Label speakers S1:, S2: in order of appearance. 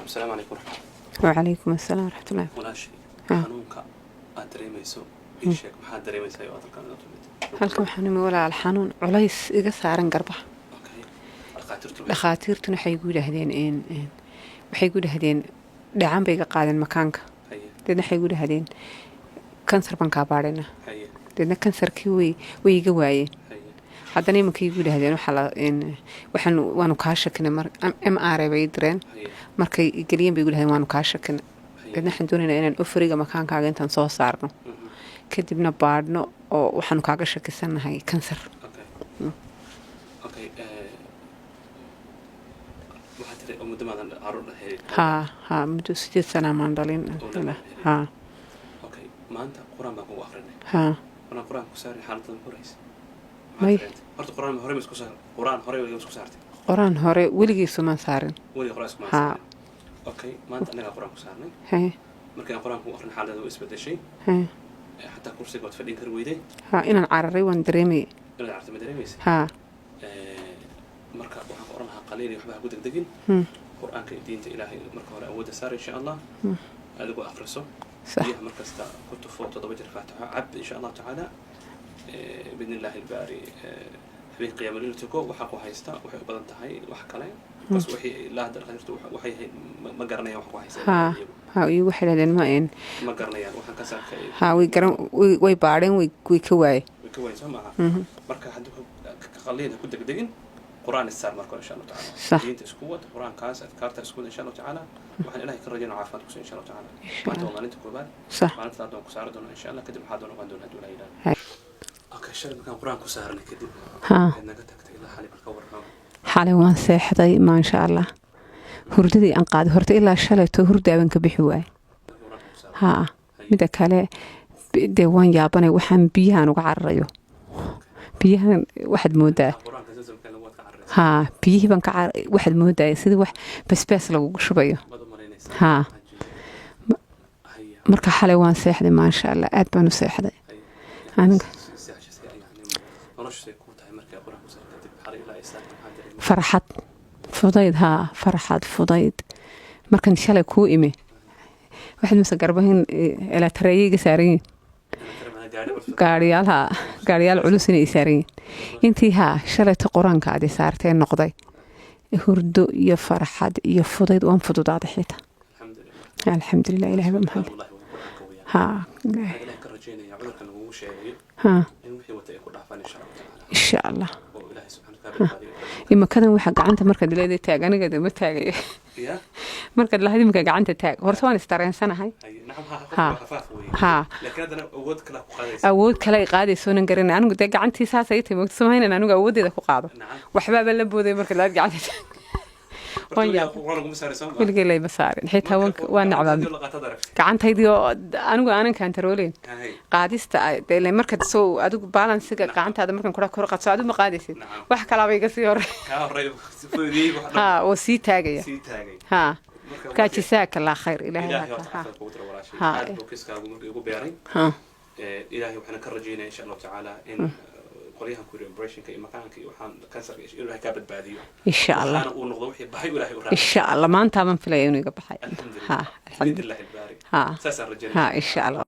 S1: السلام عليكم.
S2: وعليكم السلام ورحمة الله.
S1: walaashay xanuunka aad dareemayso ii sheeg maxaad dareemaysaa oo aad halkan u timid
S2: halkan waxaan imi walaal xanuun culays iga saaran garbaha.
S1: okay dhaqaatiirtu
S2: dhakhaatiirtuna waxay igu yidhaahdeen dhacan bay iga qaadeen makaanka. deedna waxay igu yidhaahdeen kansar baan kaa baadhayna. deedna kansarkii way iga waayeen. haddana imankay igu yidhaahdeen waanu kaa shakinay MRI bay direen markay geliyeen bay igu yidhahdeen waanu kaa shakinay. deedna waxaan doonaynaa inaan ofriga makaankaaga intaan soo saarno kadibna baadhno oo waxaanu kaaga shakisannahay kansar. ها مدة 6 سنة ماندالين ها
S1: اوكي ما انت قران باكو اخرين
S2: ها
S1: انا قران كساري حالتن كوريس
S2: ماي
S1: horta quraan hore isku saar quraan hore way isku saartay
S2: قران هوري weligiisu ma saarin
S1: weli quraan isku
S2: ها
S1: okay maanta anaga quraan ku saarnay
S2: هي
S1: markaan quraan ku akhrin xaaladda way isbedeshay
S2: هي
S1: حتى kursiga wad fadhin kar weyday
S2: ها inaan cararay waan dareemay
S1: ila aragtay ma dareemaysa
S2: ها
S1: marka waxaan qoran lahaa qaliil iyo waxba ku degdegin quraanka diinta ilaahay marka hore awood saar insha Allah adigu akhriso
S2: صح
S1: markasta ku tufo 7 jeer faataha cab insha Allah taala باذن الله الباري في قيام الليل تكو waxa ku haysta waxay u badan tahay wax kale bas wixii la hadal qadrtu waxay ma garanayaan wax ku haysta
S2: ها igu xidhadeen
S1: ma garanayaan waxaan ka saarkay
S2: ها way baadheen way ka waayeen
S1: ka waayeen samaha marka haduu qaliil ku degdegin قرآن السار مركون إن شاء الله تعالى.
S2: صح.
S1: دين تسكوت قرآن كاس أذكار تسكوت إن شاء الله تعالى. وحنا إلهي كرجنا عافية إن شاء الله تعالى. ما تونا أنت كوبان.
S2: صح.
S1: ما أنت تعطون كسار دون إن شاء الله كده محادون وقندون هدول أيضا.
S2: هاي.
S1: أوكي الشرب كان قرآن كسارنا كده.
S2: ها
S1: إنك تكتب إلى حالي بالكور.
S2: xalay waan seexday ma sha Allah hurdadii aan qaaday horta ilaa shalayto hurdaaban ka bixi waay ha mida kale de waan yaabanay waxaan biyahan uga cararayo biyahan waxaad moodaa ha biyihii baan ka waxaad moodaa sidii wax basbaas lagu shubayo ha marka xalay waan seexday ma sha Allah aad baan u seexday aniga فرحت فضيد ها فرحت فضيد markan shalay ku imi waxaad ma garbahin ila tareeyay saareen gaariyaal culus inay saareen intii ha shalay quraanka aad saarteen noqday hurdo iyo farxad iyo fudayd waan fududaaday xitaa alxamdulillah ilaahay ba maxad ha ha insha Allah imakadan waxa gacanta marka dileeday taag aniga ma taagayo marka la hadii marka gacanta taag horta waan istareensanahay ha awood kale qaadayso nan garanay anigu de gacantii saasay timid sameeyna anigu awoodeeda ku qaado waxba la booday marka la gacanta weligay lay basaarin xitaa waan nacbaa gacantaydii anigu aanan kantaroolin qaadista de marka soo adigu balansiga gacantaada markan kor qadso adigu ma qaadaysid wax kala bay iga sii hore ha oo sii taagaya ha ka jisaaka la khayr ilaahay ha
S1: ilaahay waxaan ka rajeynaa insha Allah taala in qoliyahan ku reimbursation ka imakaanka waxaan kansar ilaahay ka badbaadiyo insha Allah uu noqdo wixii bahay ilaahay u raaxo insha Allah maanta man filayo inuu iga baxay ha alxamdulillah ha saasa rajeynaa ha insha Allah